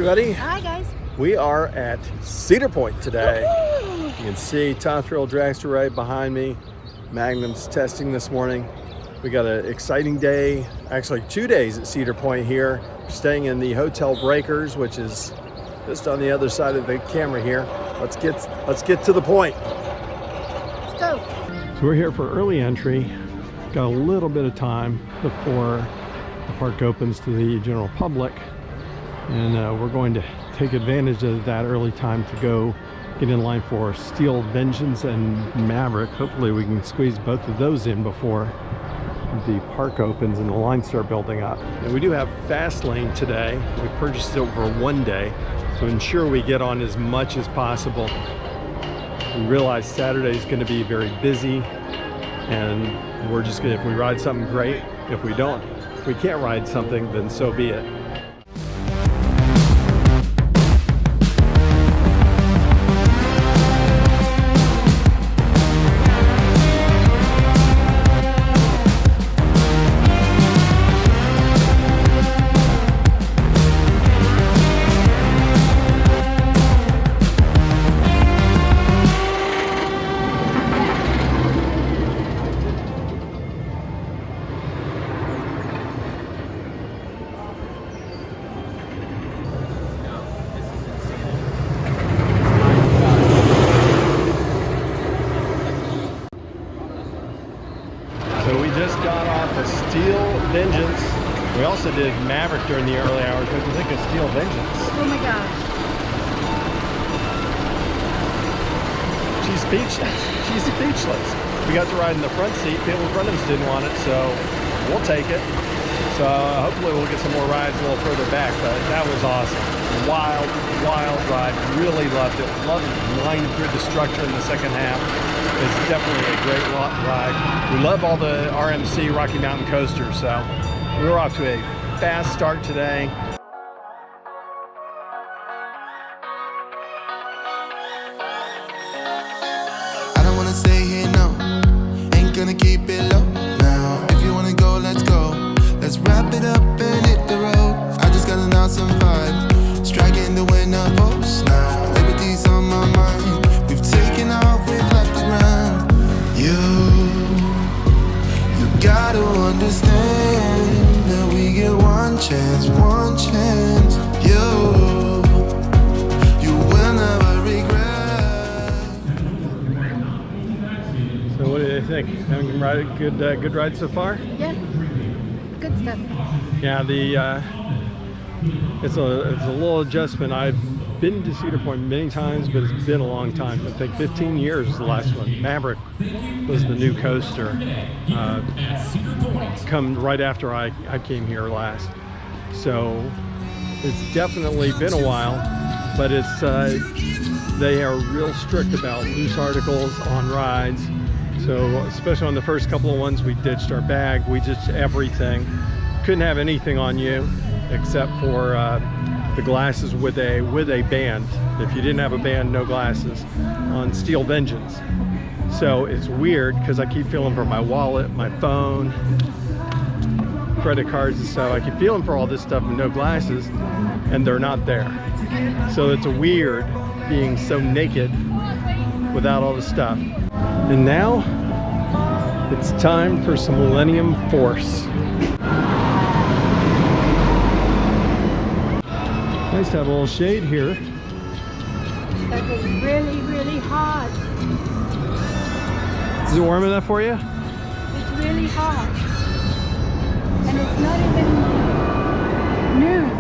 everybody. Hi guys. We are at Cedar Point today. Woo-hoo! You can see Top Thrill Dragster right behind me. Magnum's testing this morning. We got an exciting day, actually 2 days at Cedar Point here. We're staying in the Hotel Breakers, which is just on the other side of the camera here. Let's get to the point. Let's go. So we're here for early entry. Got a little bit of time before the park opens to the general public. And we're going to take advantage of that early time to go get in line for Steel Vengeance and Maverick. Hopefully we can squeeze both of those in before the park opens and the lines start building up. And we do have Fast Lane today. We purchased it over 1 day to ensure we get on as much as possible. We realize Saturday is going to be very busy, and we're just going to, if we ride something, great. If we don't, if we can't ride something, then so be it. So we just got off of Steel Vengeance. We also did Maverick during the early hours. What do you think of Steel Vengeance? Oh my gosh. She's speechless. She's speechless. We got to ride in the front seat. People in front of us didn't want it, so we'll take it. So hopefully we'll get some more rides a little further back, but that was awesome. Wild, wild ride. Really loved it. Loved lying through the structure in the second half. It's definitely a great ride. We love all the RMC Rocky Mountain coasters, so we're off to a fast start today. I don't wanna stay here, no. Ain't gonna keep it low now. If you wanna go, let's go. Let's wrap it up and hit the road. I just got an awesome vibe, striking the winner post now. Liberty's on my mind. We've taken off, we've left the ground. You gotta understand that we get one chance, one chance. You will never regret. So what do you think? Having a good ride so far? Yeah. Good stuff. Yeah, it's a little adjustment. I've been to Cedar Point many times, but it's been a long time. I think 15 years was the last one. Maverick was the new coaster. Come right after I came here last. So it's definitely been a while, but it's they are real strict about loose articles on rides. So especially on the first couple of ones, we ditched our bag. We ditched everything. Couldn't have anything on you except for the glasses with a band. If you didn't have a band, no glasses on Steel Vengeance. So it's weird because I keep feeling for my wallet, my phone, credit cards and stuff. I keep feeling for all this stuff with no glasses, and they're not there. So it's a weird being so naked without all the stuff. And now it's time for some Millennium Force. Nice to have a little shade here. But it's really, really hot. Is it warm enough for you? It's really hot. And it's not even noon.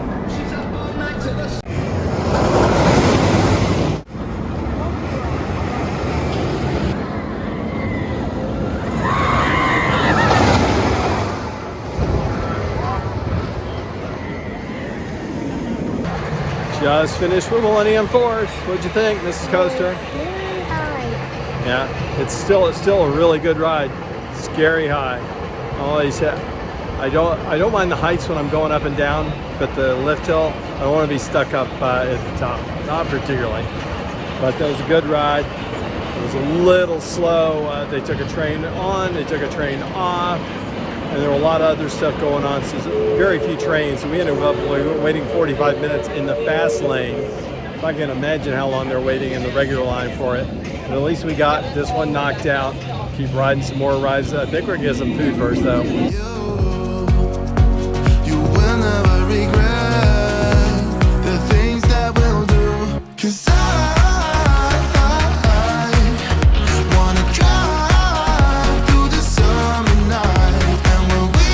Just finished with Millennium Force. What'd you think, Mrs. Coaster? Very high. Yeah, it's still a really good ride. Scary high. Always, I don't mind the heights when I'm going up and down, but the lift hill, I don't want to be stuck up at the top. Not particularly, but that was a good ride. It was a little slow. They took a train on, they took a train off. and there were a lot of other stuff going on, so very few trains. So we ended up waiting 45 minutes in the fast lane. So I can imagine how long they're waiting in the regular line for it. But at least we got this one knocked out. Keep riding some more rides. I think we're gonna get some food first though. You will never regret the things that we'll do. 'Cause I wanna drive through the summer night. And when we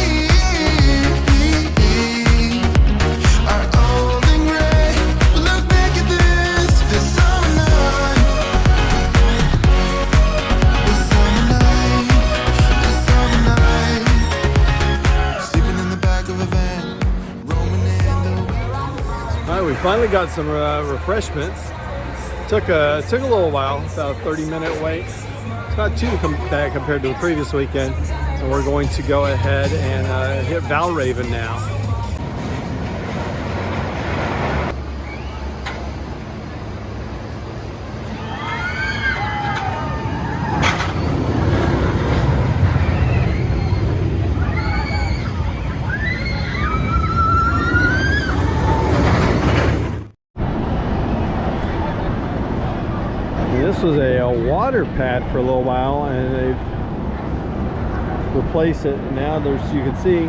are old and gray, we'll look back at this summer night. This summer night, this summer night. Sleeping in the back of a van, roaming in the All right, we finally got some refreshments. Took a little while, about a 30-minute wait. It's not too bad compared to the previous weekend. And we're going to go ahead and hit Valraven now. This was a water pad for a little while, and they've replaced it. Now there's, you can see,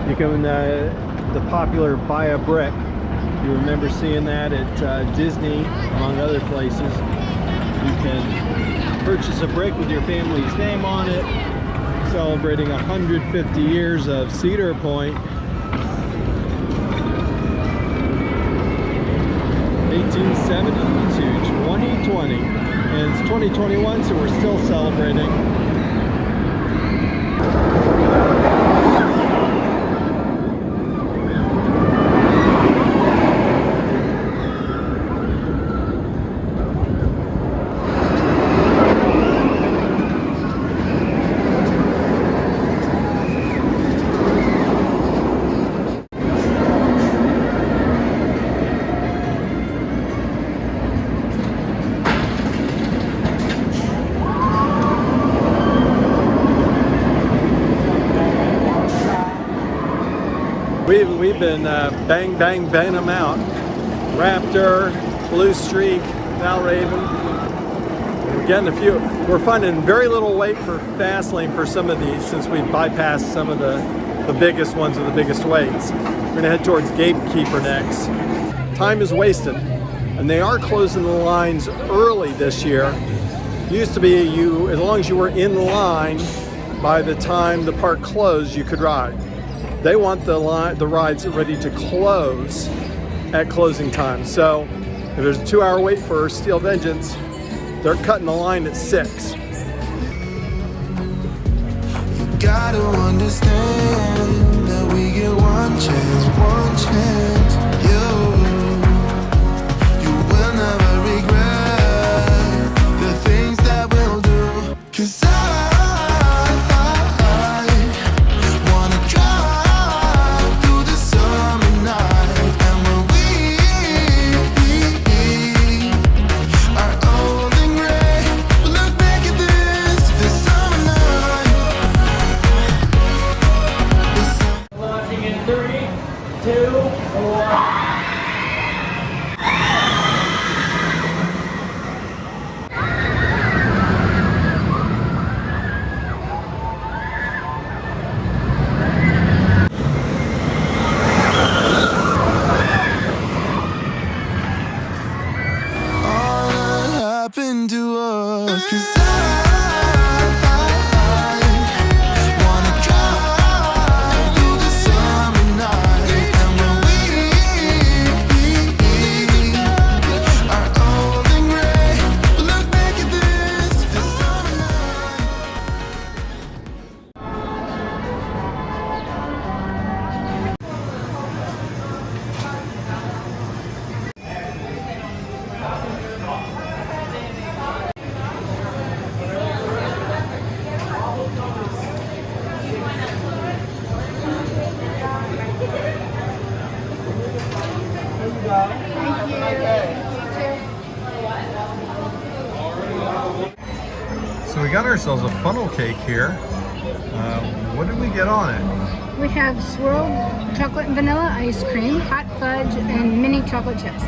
you can the popular buy a brick. You remember seeing that at Disney, among other places. You can purchase a brick with your family's name on it, celebrating 150 years of Cedar Point. 1870 to 2020, and it's 2021, so we're still celebrating. We've been bang them out. Raptor, Blue Streak, Valraven. We're getting a few. We're finding very little wait for fast lane for some of these, since we bypassed some of the biggest ones with the biggest waits. We're gonna head towards Gatekeeper next. Time is wasted, and they are closing the lines early this year. It used to be as long as you were in line by the time the park closed, you could ride. They want the rides ready to close at closing time. So if there's a 2-hour wait for Steel Vengeance, they're cutting the line at 6. You gotta understand that we get one chance. You will never regret the things that we'll do. 'Cause I wanna drive through the summer night. And when we are old and gray, we'll look back at this summer night. Launching in 3, 2, 1. All that happened to us. 'Cause I wanna drive through the summer night. And when we are old and gray, we'll look back at this summer night. So we got ourselves a funnel cake here. What did we get on it? We have swirled chocolate and vanilla ice cream, hot fudge, and mini chocolate chips.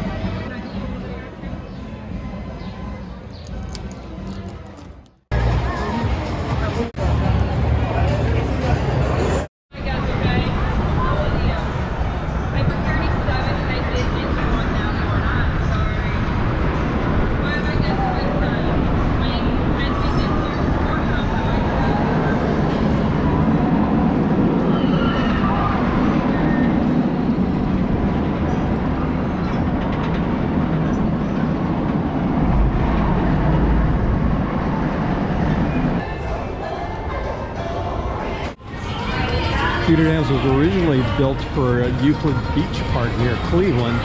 Cedar Downs was originally built for Euclid Beach Park near Cleveland,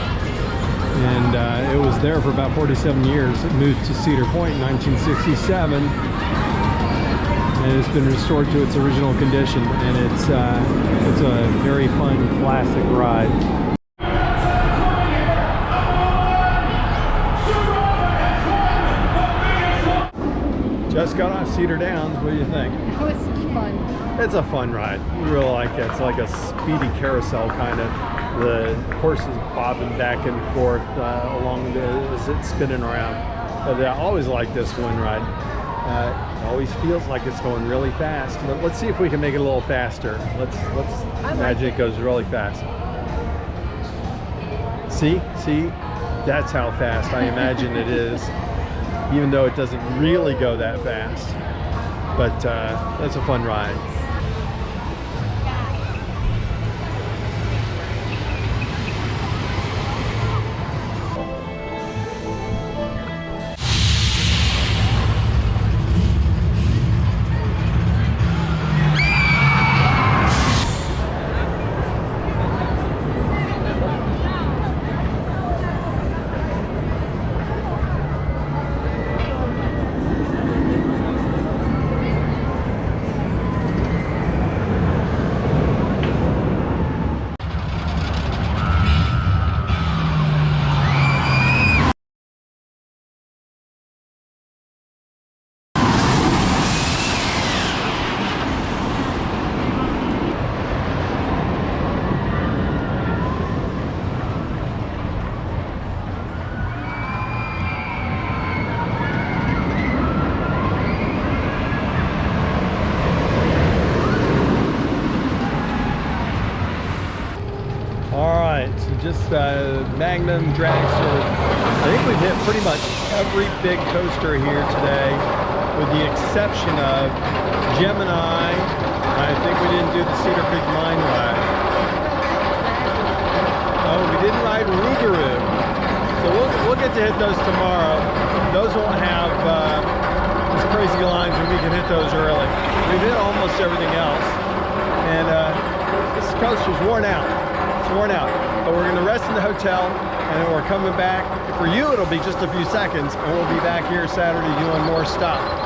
and it was there for about 47 years. It moved to Cedar Point in 1967, and it's been restored to its original condition, and it's a very fun classic ride. Just got off Cedar Downs. What do you think? Oh, it's fun. It's a fun ride. We really like it. It's like a speedy carousel kind of. The horses bobbing back and forth as it's spinning around. But I always like this one ride. It always feels like it's going really fast. But let's see if we can make it a little faster. Let's imagine it goes really fast. See, that's how fast I imagine it is. Even though it doesn't really go that fast. But that's a fun ride. Just Magnum, Dragster. I think we've hit pretty much every big coaster here today, with the exception of Gemini. I think we didn't do the Cedar Creek Mine ride. Oh, we didn't ride Rougarou. So we'll get to hit those tomorrow. Those won't have these crazy lines, and we can hit those early. We've hit almost everything else, and this coaster's worn out. It's worn out. But we're going to rest in the hotel, and then we're coming back. For you, it'll be just a few seconds, and we'll be back here Saturday doing more stuff.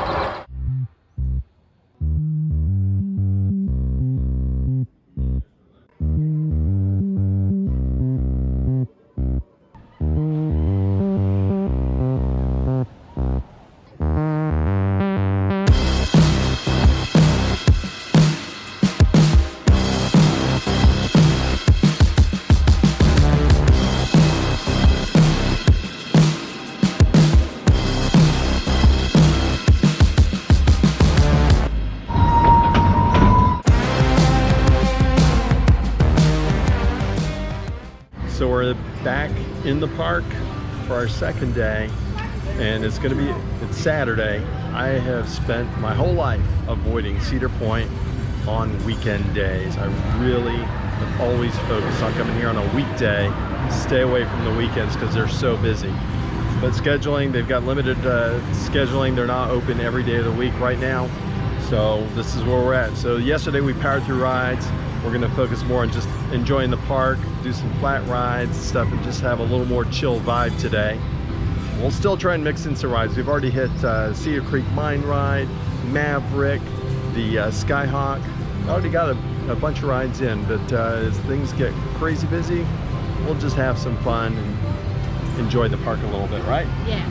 So we're back in the park for our second day, and it's Saturday. I have spent my whole life avoiding Cedar Point on weekend days. I really have always focused on coming here on a weekday, stay away from the weekends because they're so busy. But scheduling, they've got limited scheduling. They're not open every day of the week right now. So this is where we're at. So yesterday we powered through rides. We're gonna focus more on just enjoying the park, do some flat rides and stuff, and just have a little more chill vibe today. We'll still try and mix in some rides. We've already hit Cedar Creek Mine Ride, Maverick, the Skyhawk. Already got a bunch of rides in, but as things get crazy busy, we'll just have some fun and enjoy the park a little bit, right? Yeah.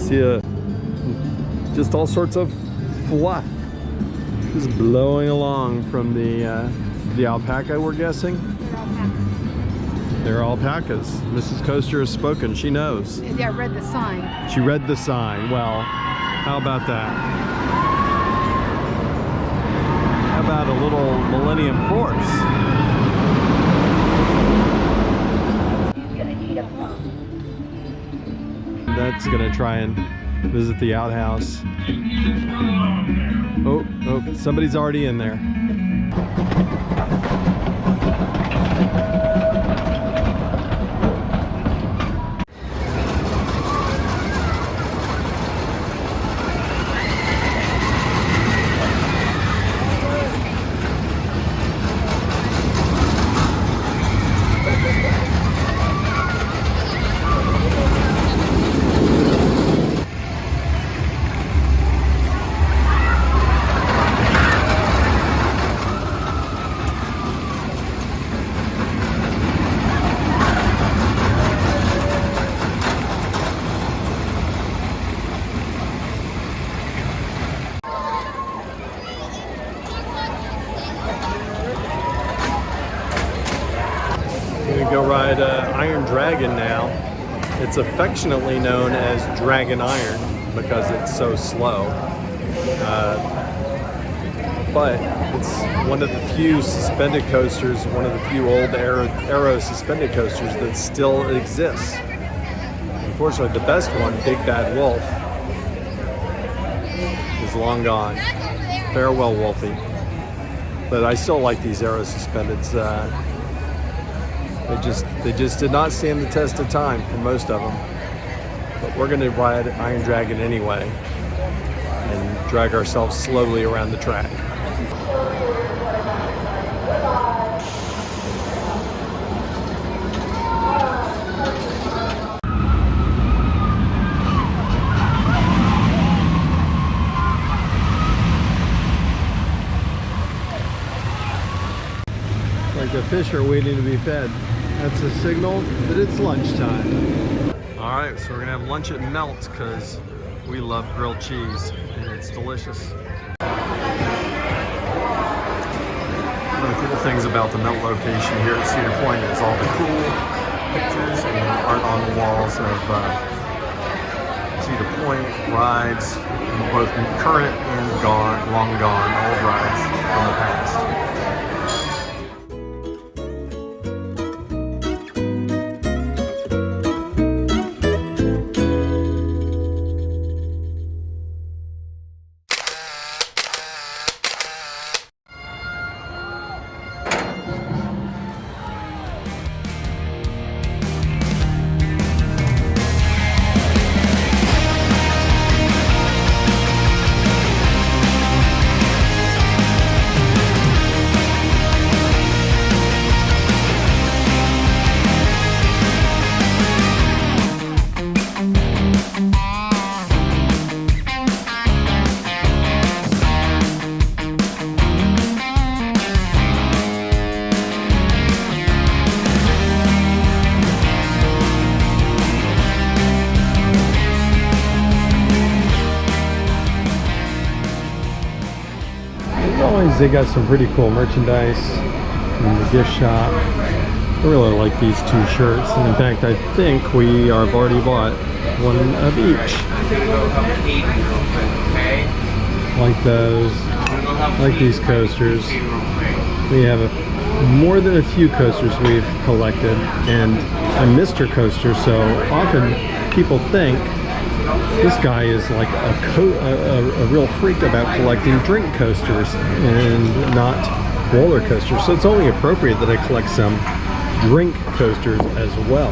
see just all sorts of fluff just blowing along from the alpaca, we're guessing. They're alpacas. Mrs. Coaster has spoken. She knows. Yeah, I read the sign. She read the sign. Well, how about that? How about a little Millennium Force? That's gonna try and visit the outhouse. Oh, somebody's already in there. Go ride Iron Dragon now. It's affectionately known as Dragon Iron because it's so slow. But it's one of the few suspended coasters, one of the few old Aero suspended coasters that still exists. Unfortunately, the best one, Big Bad Wolf, is long gone. Farewell, Wolfie. But I still like these Aero suspendeds. They just did not stand the test of time for most of them. But we're going to ride Iron Dragon anyway and drag ourselves slowly around the track. Like the fish are waiting to be fed. That's a signal that it's lunchtime. All right, so we're gonna have lunch at Melt because we love grilled cheese and it's delicious. One of the cool things about the Melt location here at Cedar Point is all the cool pictures and art on the walls of Cedar Point rides, both current and long gone, old rides from the past. They got some pretty cool merchandise in the gift shop. I really like these two shirts, and in fact I think I've already bought one of each. Like those, like these coasters. We have more than a few coasters we've collected, and I'm Mr. Coaster, so often people think this guy is like a real freak about collecting drink coasters and not roller coasters. So it's only appropriate that I collect some drink coasters as well.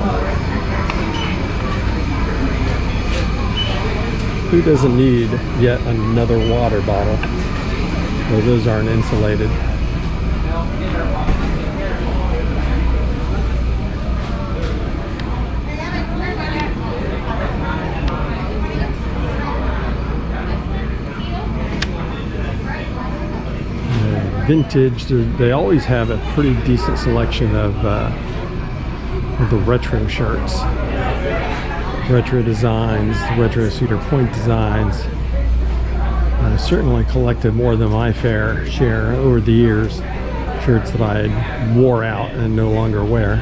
Who doesn't need yet another water bottle? Well, those aren't insulated. Vintage, they always have a pretty decent selection of the retro shirts. retro designs, retro Cedar Point designs. I certainly collected more than my fair share over the years. Shirts that I wore out and no longer wear.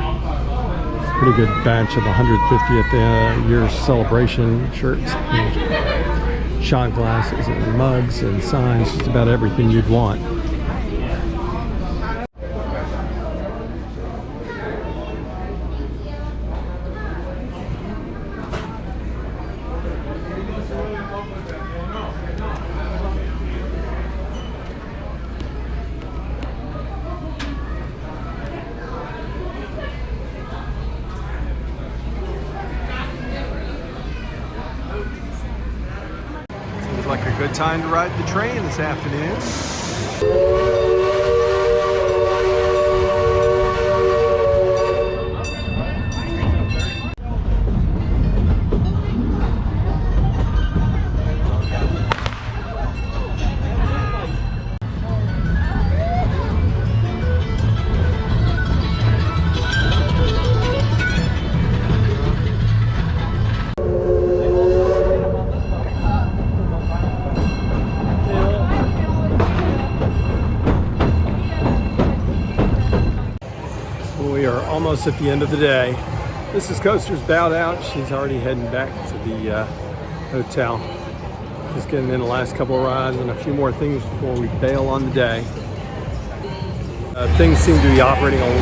Pretty good batch of 150th year celebration shirts, and shot glasses and mugs and signs, just about everything you'd want. Seems like a good time to ride the train this afternoon. We are almost at the end of the day. Mrs. Coaster's bowed out. She's already heading back to the hotel. Just getting in the last couple of rides and a few more things before we bail on the day. Things seem to be operating a lot.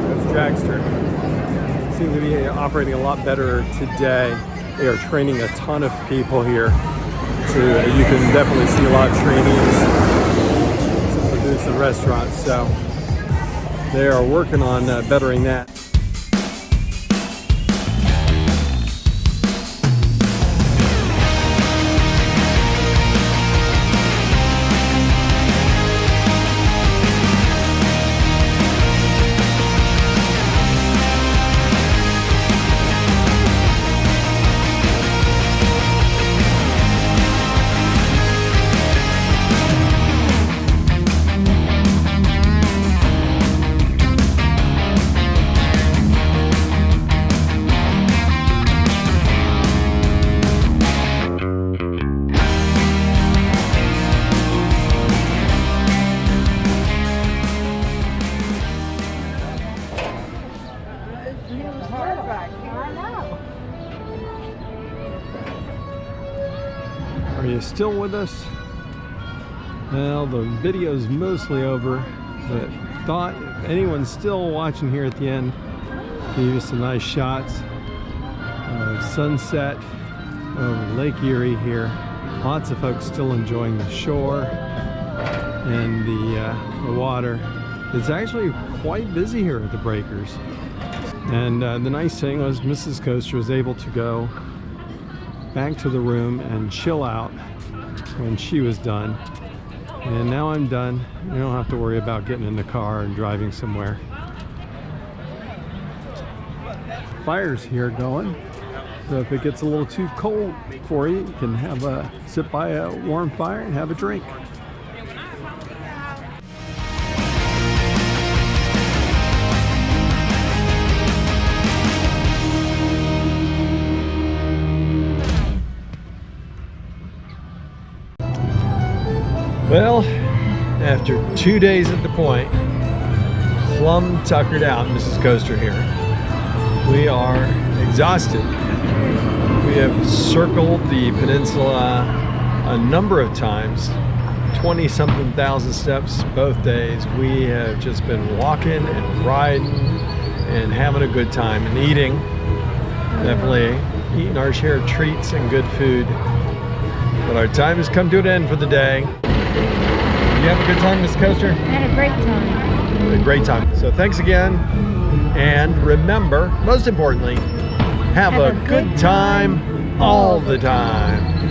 There's Dragster. Seem to be operating a lot better today. They are training a ton of people here. So you can definitely see a lot of trainees, some of the booths and restaurants. So they are working on bettering that. Are you still with us? Well, the video's mostly over, but thought if anyone's still watching here at the end, give you some nice shots of sunset over Lake Erie here. Lots of folks still enjoying the shore and the water. It's actually quite busy here at the breakers. And the nice thing was Mrs. Coaster was able to go back to the room and chill out when she was done. And now I'm done. You don't have to worry about getting in the car and driving somewhere. Fire's here going. So if it gets a little too cold for you, you can have sit by a warm fire and have a drink. Well, after 2 days at the point, plumb tuckered out, Mrs. Coaster here. We are exhausted. We have circled the peninsula a number of times, 20-something thousand steps both days. We have just been walking and riding and having a good time and eating. Definitely eating our share of treats and good food. But our time has come to an end for the day. You have a good time, Miss Coaster? I had a great time. A great time. So thanks again. And remember, most importantly, have a good time all the time.